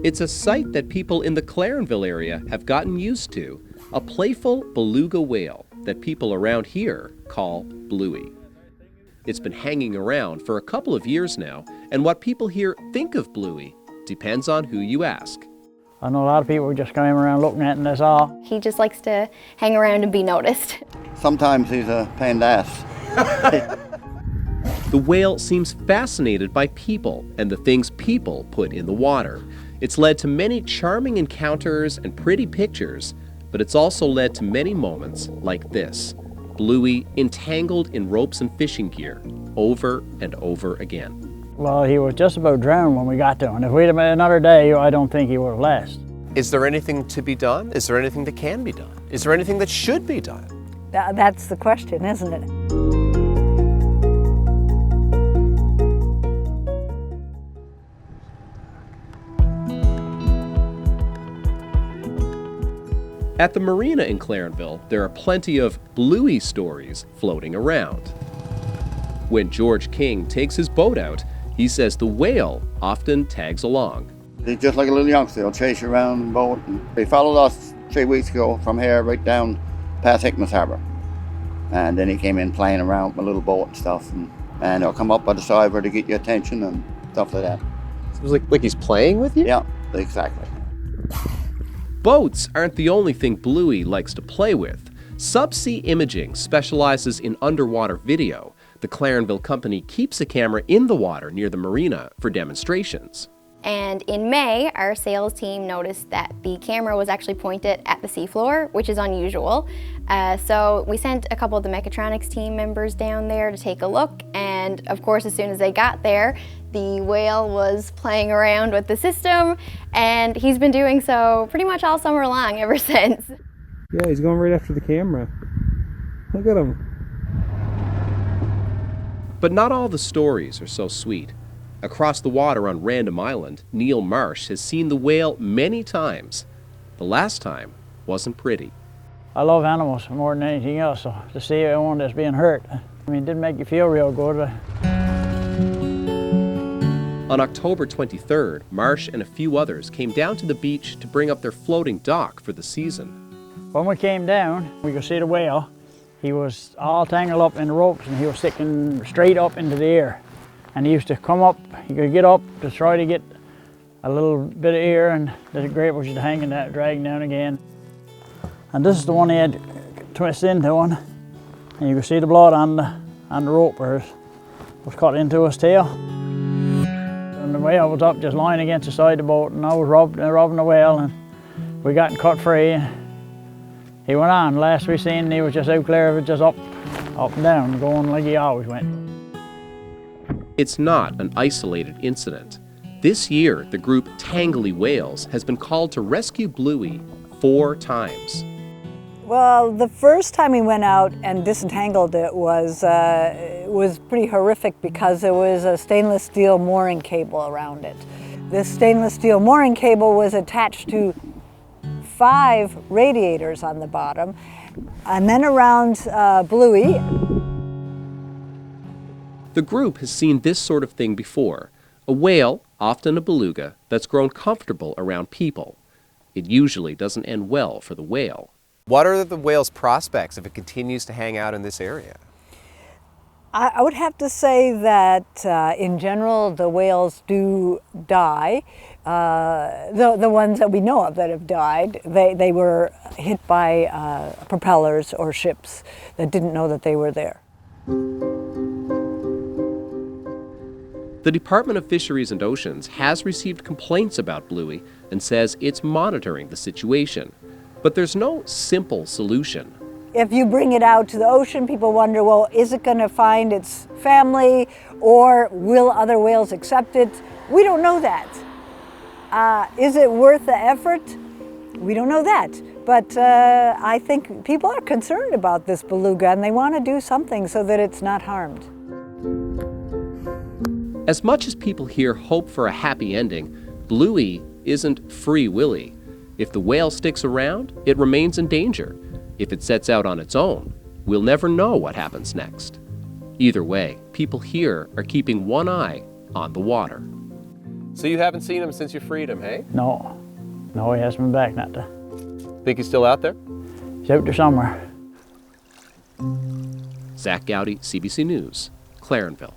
It's a sight that people in the Clarenville area have gotten used to, a playful beluga whale that people around here call Bluey. It's been hanging around for a couple of years now, and what people here think of Bluey depends on who you ask. I know a lot of people who just come around looking at him, that's all. He just likes to hang around and be noticed. Sometimes he's a pain in the ass. The whale seems fascinated by people and the things people put in the water. It's led to many charming encounters and pretty pictures, but it's also led to many moments like this. Bluey entangled in ropes and fishing gear over and over again. Well, he was just about drowned when we got to him. If we'd have been another day, I don't think he would have lasted. Is there anything to be done? Is there anything that can be done? Is there anything that should be done? That's the question, isn't it? At the marina in Clarenville, there are plenty of Bluey stories floating around. When George King takes his boat out, he says the whale often tags along. He's just like a little youngster. He'll chase you around the boat. And he followed us 3 weeks ago from here right down past Hickman's Harbour. And then he came in playing around with my little boat and stuff. And he'll come up by the side where to get your attention and stuff like that. It was like he's playing with you? Yeah, exactly. Boats aren't the only thing Bluey likes to play with. Subsea Imaging specializes in underwater video. The Clarenville company keeps a camera in the water near the marina for demonstrations. And in May, our sales team noticed that the camera was actually pointed at the seafloor, which is unusual. So we sent a couple of the mechatronics team members down there to take a look. And of course, as soon as they got there, the whale was playing around with the system, and he's been doing so pretty much all summer long ever since. Yeah, he's going right after the camera. Look at him. But not all the stories are so sweet. Across the water on Random Island, Neil Marsh has seen the whale many times. The last time wasn't pretty. I love animals more than anything else, so to see one that's being hurt, I mean, it didn't make you feel real good. On October 23rd, Marsh and a few others came down to the beach to bring up their floating dock for the season. When we came down, we could see the whale. He was all tangled up in the ropes and he was sticking straight up into the air. And he used to come up, he could get up to try to get a little bit of air, and the grape was just hanging that, dragging down again. And this is the one he had twisted into one. And you could see the blood on the rope where it was cut into his tail. And the whale was up just lying against the side of the boat, and I was robbing the whale, and we got him cut free. And he went on. Last we seen, he was just out there, just up and down, going like he always went. It's not an isolated incident. This year, the group Tangly Whales has been called to rescue Bluey 4 times. Well, the first time we went out and disentangled it was pretty horrific because there was a stainless steel mooring cable around it. This stainless steel mooring cable was attached to 5 radiators on the bottom, and then around Bluey. The group has seen this sort of thing before. A whale, often a beluga, that's grown comfortable around people. It usually doesn't end well for the whale. What are the whale's prospects if it continues to hang out in this area? I would have to say that in general the whales do die. The ones that we know of that have died, they were hit by propellers or ships that didn't know that they were there. The Department of Fisheries and Oceans has received complaints about Bluey and says it's monitoring the situation. But there's no simple solution. If you bring it out to the ocean, people wonder, well, is it going to find its family, or will other whales accept it? We don't know that. Is it worth the effort? We don't know that. But I think people are concerned about this beluga, and they want to do something so that it's not harmed. As much as people here hope for a happy ending, Bluey isn't Free Willy. If the whale sticks around, it remains in danger. If it sets out on its own, we'll never know what happens next. Either way, people here are keeping one eye on the water. So you haven't seen him since you freed him, hey? No, he hasn't been back, not to. Think he's still out there? He's out there somewhere. Zach Gowdy, CBC News, Clarenville.